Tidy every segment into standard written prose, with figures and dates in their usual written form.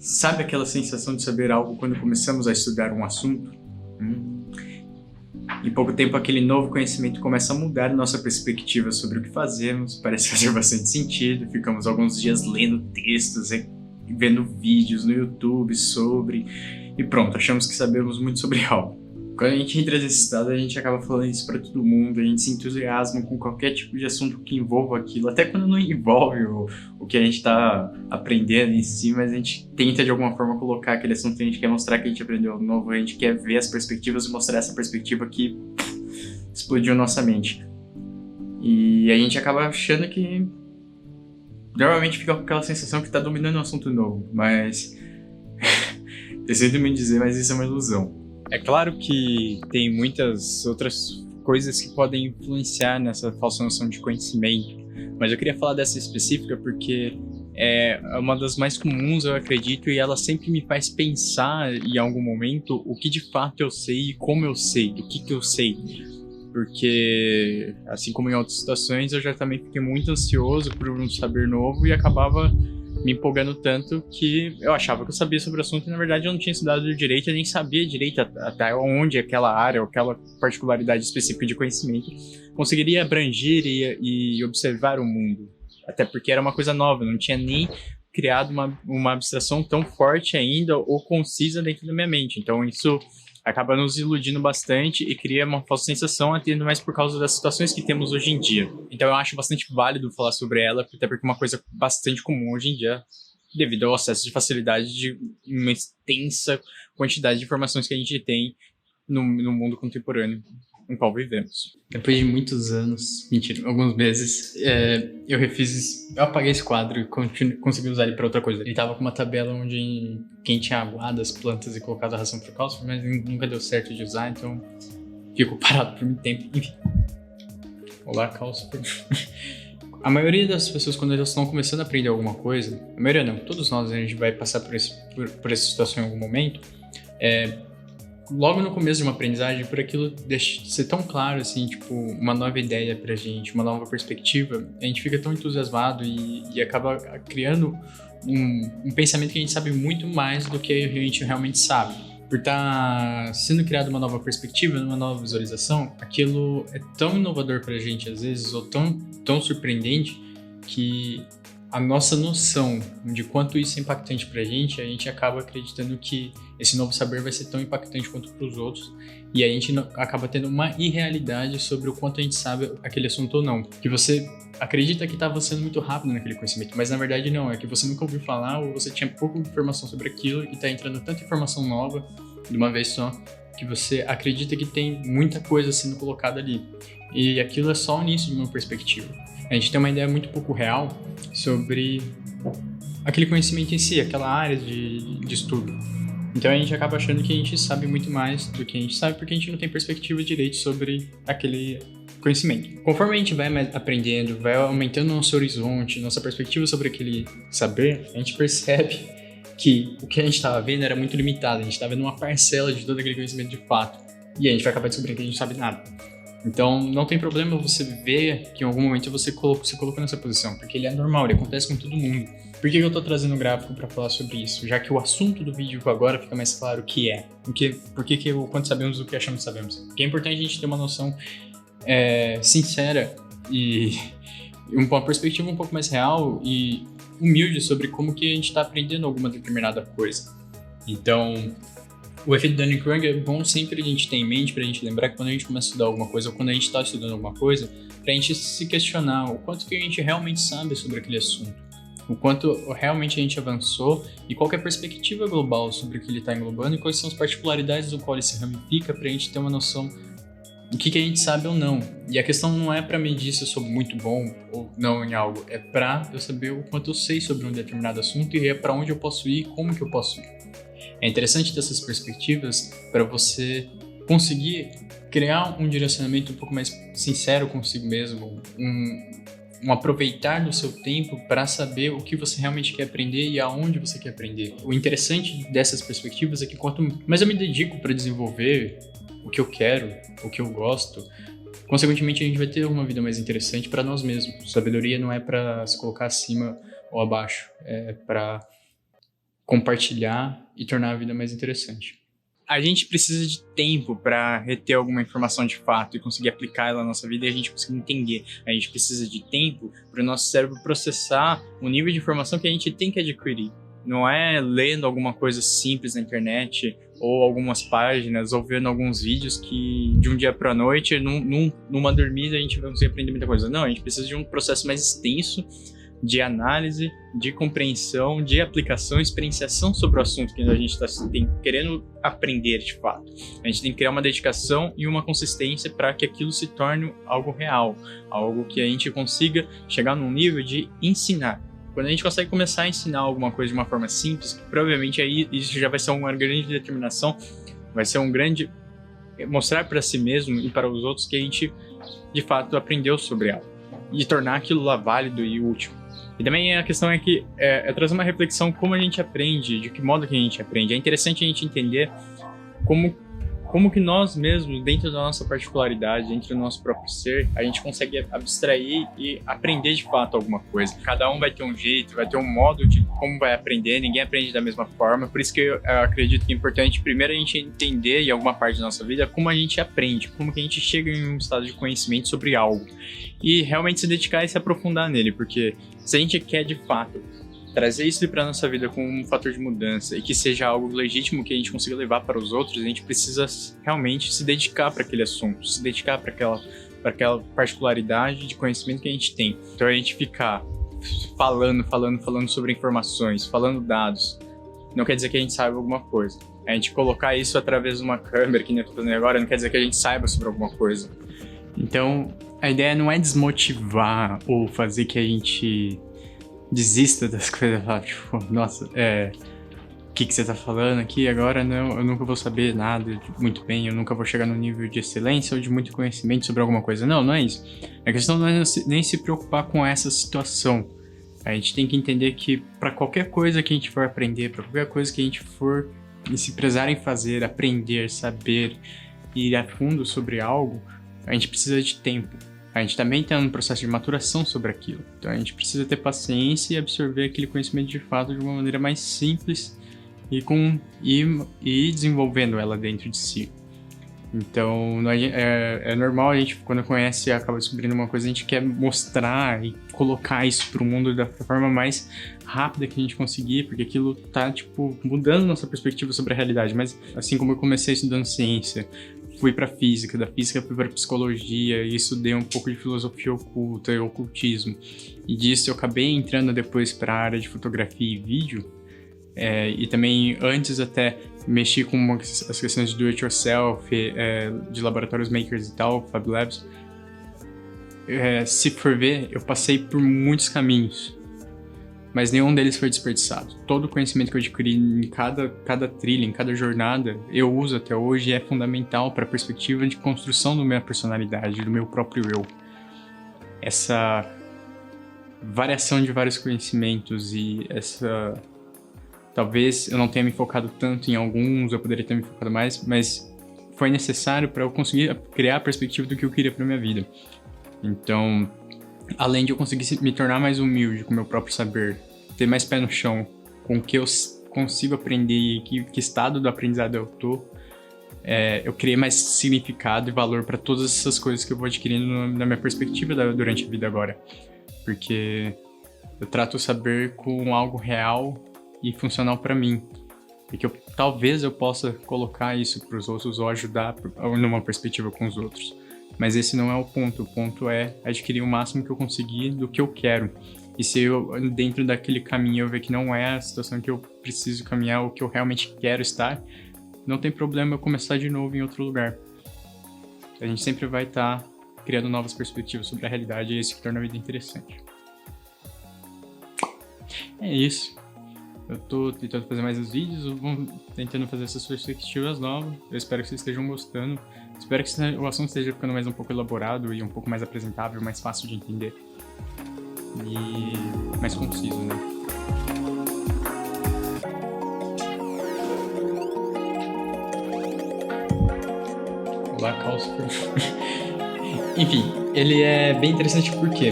Sabe aquela sensação de saber algo quando começamos a estudar um assunto? Em pouco tempo, aquele novo conhecimento começa a mudar nossa perspectiva sobre o que fazemos, parece fazer bastante sentido, ficamos alguns dias lendo textos, vendo vídeos no YouTube sobre, e pronto, achamos que sabemos muito sobre algo. Quando a gente entra nesse estado, a gente acaba falando isso pra todo mundo, a gente se entusiasma com qualquer tipo de assunto que envolva aquilo, até quando não envolve o que a gente tá aprendendo em si, mas a gente tenta de alguma forma colocar aquele assunto, a gente quer mostrar que a gente aprendeu algo novo, a gente quer ver as perspectivas e mostrar essa perspectiva que explodiu nossa mente. E a gente acaba achando que normalmente fica com aquela sensação que tá dominando um assunto novo, mas eu sinto me dizer, mas isso é uma ilusão. É claro que tem muitas outras coisas que podem influenciar nessa falsa noção de conhecimento, mas eu queria falar dessa específica porque é uma das mais comuns, eu acredito, e ela sempre me faz pensar em algum momento o que de fato eu sei e como eu sei, do que eu sei. Porque, assim como em outras situações, eu já também fiquei muito ansioso por um saber novo e acabava me empolgando tanto que eu achava que eu sabia sobre o assunto e, na verdade, eu não tinha estudado direito, eu nem sabia direito até onde aquela área ou aquela particularidade específica de conhecimento conseguiria abranger e observar o mundo. Até porque era uma coisa nova, eu não tinha nem criado uma abstração tão forte ainda ou concisa dentro da minha mente. Então, isso acaba nos iludindo bastante e cria uma falsa sensação, até mais por causa das situações que temos hoje em dia. Então eu acho bastante válido falar sobre ela, até porque é uma coisa bastante comum hoje em dia, devido ao acesso de facilidade de uma extensa quantidade de informações que a gente tem no mundo contemporâneo em qual vivemos. Depois de muitos anos, mentira, alguns meses, eu apaguei esse quadro e consegui usar ele para outra coisa. Ele tava com uma tabela onde quem tinha aguado as plantas e colocado a ração pro cálcio, mas nunca deu certo de usar, então ficou parado por muito tempo. Enfim. Olá, cálcio. A maioria das pessoas, quando elas estão começando a aprender alguma coisa, a maioria não, todos nós a gente vai passar por essa situação em algum momento, logo no começo de uma aprendizagem, por aquilo deixa de ser tão claro, assim, tipo, uma nova ideia pra gente, uma nova perspectiva, a gente fica tão entusiasmado e acaba criando um pensamento que a gente sabe muito mais do que a gente realmente sabe. Por estar sendo criada uma nova perspectiva, uma nova visualização, aquilo é tão inovador pra gente, às vezes, ou tão surpreendente, que a nossa noção de quanto isso é impactante pra gente, a gente acaba acreditando que esse novo saber vai ser tão impactante quanto para os outros, e a gente acaba tendo uma irrealidade sobre o quanto a gente sabe aquele assunto ou não. Que você acredita que está avançando muito rápido naquele conhecimento, mas na verdade não, é que você nunca ouviu falar ou você tinha pouca informação sobre aquilo e está entrando tanta informação nova de uma vez só, que você acredita que tem muita coisa sendo colocada ali. E aquilo é só o início de uma perspectiva. A gente tem uma ideia muito pouco real sobre aquele conhecimento em si, aquela área de estudo. Então a gente acaba achando que a gente sabe muito mais do que a gente sabe porque a gente não tem perspectiva direito sobre aquele conhecimento. Conforme a gente vai aprendendo, vai aumentando nosso horizonte, nossa perspectiva sobre aquele saber, a gente percebe que o que a gente estava vendo era muito limitado, a gente estava vendo uma parcela de todo aquele conhecimento de fato. E a gente vai acabar descobrindo que a gente não sabe nada. Então, não tem problema você ver que em algum momento você se colocou nessa posição, porque ele é normal, ele acontece com todo mundo. Por que eu tô trazendo um gráfico para falar sobre isso? Já que o assunto do vídeo agora fica mais claro o que é. Por que o quanto sabemos do que achamos que sabemos? Porque é importante a gente ter uma noção sincera e uma perspectiva um pouco mais real e humilde sobre como que a gente está aprendendo alguma determinada coisa. Então, o efeito Dunning-Kruger é bom sempre a gente ter em mente, pra gente lembrar que quando a gente começa a estudar alguma coisa ou quando a gente está estudando alguma coisa, pra gente se questionar o quanto que a gente realmente sabe sobre aquele assunto, o quanto realmente a gente avançou e qual que é a perspectiva global sobre o que ele está englobando e quais são as particularidades do qual ele se ramifica pra gente ter uma noção do que a gente sabe ou não. E a questão não é pra medir se eu sou muito bom ou não em algo, é pra eu saber o quanto eu sei sobre um determinado assunto e é pra onde eu posso ir e como que eu posso ir. É interessante ter essas perspectivas para você conseguir criar um direcionamento um pouco mais sincero consigo mesmo, um aproveitar do seu tempo para saber o que você realmente quer aprender e aonde você quer aprender. O interessante dessas perspectivas é que quanto mais eu me dedico para desenvolver o que eu quero, o que eu gosto, consequentemente a gente vai ter uma vida mais interessante para nós mesmos. Sabedoria não é para se colocar acima ou abaixo, é para compartilhar e tornar a vida mais interessante. A gente precisa de tempo para reter alguma informação de fato e conseguir aplicar ela na nossa vida e a gente conseguir entender. A gente precisa de tempo para o nosso cérebro processar o nível de informação que a gente tem que adquirir. Não é lendo alguma coisa simples na internet ou algumas páginas ou vendo alguns vídeos que de um dia para a noite, numa dormida, a gente vai conseguir aprender muita coisa. Não, a gente precisa de um processo mais extenso de análise, de compreensão, de aplicação, experienciação sobre o assunto que a gente está querendo aprender de fato. A gente tem que criar uma dedicação e uma consistência para que aquilo se torne algo real, algo que a gente consiga chegar num nível de ensinar. Quando a gente consegue começar a ensinar alguma coisa de uma forma simples, provavelmente aí isso já vai ser uma grande determinação, vai ser um grande mostrar para si mesmo e para os outros que a gente de fato aprendeu sobre algo e tornar aquilo lá válido e útil. E também a questão é que é trazer uma reflexão como a gente aprende, de que modo que a gente aprende. É interessante a gente entender como que nós mesmos, dentro da nossa particularidade, dentro do nosso próprio ser, a gente consegue abstrair e aprender de fato alguma coisa. Cada um vai ter um jeito, vai ter um modo de como vai aprender, ninguém aprende da mesma forma. Por isso que eu acredito que é importante primeiro a gente entender em alguma parte da nossa vida como a gente aprende, como que a gente chega em um estado de conhecimento sobre algo. E realmente se dedicar e se aprofundar nele, porque se a gente quer de fato trazer isso para a nossa vida como um fator de mudança e que seja algo legítimo que a gente consiga levar para os outros, a gente precisa realmente se dedicar para aquele assunto, se dedicar para aquela particularidade de conhecimento que a gente tem. Então a gente ficar falando sobre informações, falando dados, não quer dizer que a gente saiba alguma coisa. A gente colocar isso através de uma câmera, que nem eu tô fazendo agora, não quer dizer que a gente saiba sobre alguma coisa. Então, a ideia não é desmotivar ou fazer que a gente desista das coisas, tipo, nossa, o que você tá falando aqui agora? Não, eu nunca vou saber nada muito bem, eu nunca vou chegar no nível de excelência ou de muito conhecimento sobre alguma coisa. Não é isso. A questão não é nem se preocupar com essa situação. A gente tem que entender que para qualquer coisa que a gente for aprender, para qualquer coisa que a gente for se prezar em fazer, aprender, saber, ir a fundo sobre algo, a gente precisa de tempo. A gente também está num processo de maturação sobre aquilo. Então a gente precisa ter paciência e absorver aquele conhecimento de fato de uma maneira mais simples e desenvolvendo ela dentro de si. Então é normal a gente, quando conhece e acaba descobrindo uma coisa, a gente quer mostrar e colocar isso para o mundo da forma mais rápida que a gente conseguir, porque aquilo tá, mudando nossa perspectiva sobre a realidade. Mas assim como eu comecei estudando ciência, fui para física, da física fui para psicologia, e estudei um pouco de filosofia oculta e ocultismo. E disso eu acabei entrando depois para a área de fotografia e vídeo, e também antes até mexi com as questões de do-it-yourself, de laboratórios makers e tal, Fab Labs. Se for ver, eu passei por muitos caminhos, mas nenhum deles foi desperdiçado. Todo o conhecimento que eu adquiri em cada trilha, em cada jornada, eu uso até hoje e é fundamental para a perspectiva de construção da minha personalidade, do meu próprio eu. Essa variação de vários conhecimentos e essa... Talvez eu não tenha me focado tanto em alguns, eu poderia ter me focado mais, mas foi necessário para eu conseguir criar a perspectiva do que eu queria para minha vida. Então, além de eu conseguir me tornar mais humilde com o meu próprio saber, ter mais pé no chão com o que eu consigo aprender e que estado do aprendizado eu tô, eu criei mais significado e valor para todas essas coisas que eu vou adquirindo na minha perspectiva durante a vida agora. Porque eu trato o saber com algo real e funcional para mim. E que talvez eu possa colocar isso para os outros ou ajudar numa perspectiva com os outros. Mas esse não é o ponto. O ponto é adquirir o máximo que eu conseguir do que eu quero. E se eu, dentro daquele caminho, eu ver que não é a situação que eu preciso caminhar ou que eu realmente quero estar, não tem problema eu começar de novo em outro lugar. A gente sempre vai estar criando novas perspectivas sobre a realidade e isso que torna a vida interessante. É isso. Eu tô tentando fazer mais os vídeos, tentando fazer essas perspectivas novas. Eu espero que vocês estejam gostando. Espero que o assunto esteja ficando mais um pouco elaborado e um pouco mais apresentável, mais fácil de entender. E mais conciso, né? Olá, Calcifer. Enfim, ele é bem interessante porque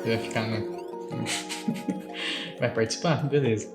ele vai ficar no... Vai participar? Beleza.